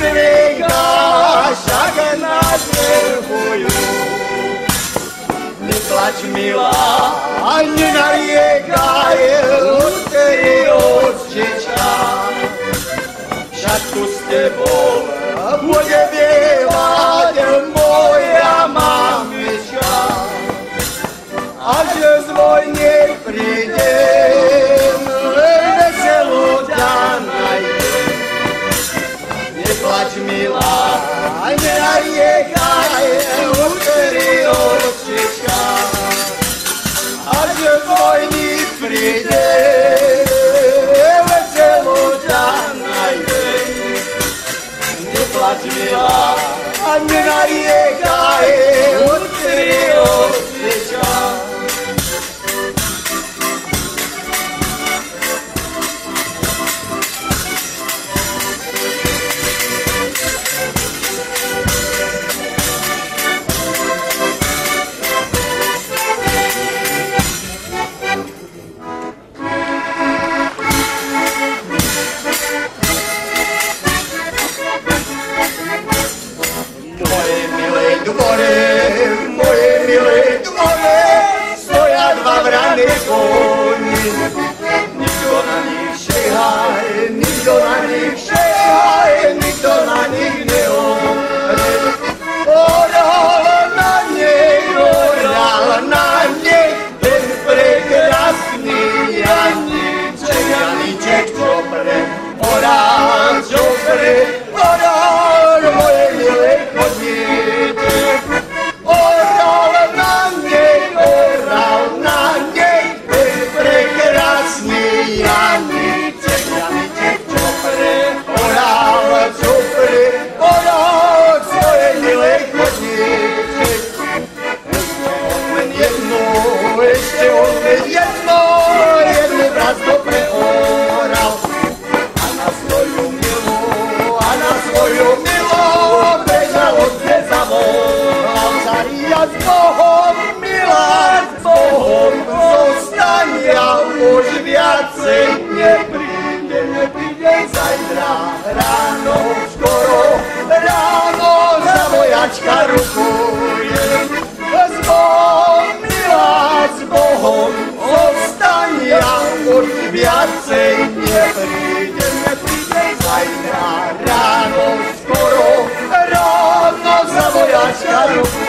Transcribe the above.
zvykáš, ak nás nervujú. Neplač, milá, a nenariekaj, odtedy odčička. Šatku s tebou bude bievať moja mamička. A že z vojny prídem, veselú ťa nájdem. Neplač, milá, a nenariekaj, odtedy odčička. A že z vojny prídem, veselú ťa nájdem. Neplač, milá, a nenariekaj, odtedy odčička. Moje milé dvore, stoja dva vrané koni. Nikto na nich šehaj, nikto na nich šehaj, nikto na nich neomre. Oral na nej, ten prekrásny Janíček, Janíček, čo pre, oral, čo pre, oral, moje milé koníček. Oral na nej, ten prekrásny Janíček, Janíček, čo pre, oral, svoje milé koníček. Ešte on len jedno brazdo preoral. A na svoju milú bežal od dne zavolal. Caria s Bohom, milá s Bohom, zostania už viacej nepríde zajtra ráno, skoro ráno za vojačka rukuje. S Bohom, milá s Bohom, zostania už viacej nepríde zajtra ráno, skoro ráno za vojačka rukuje.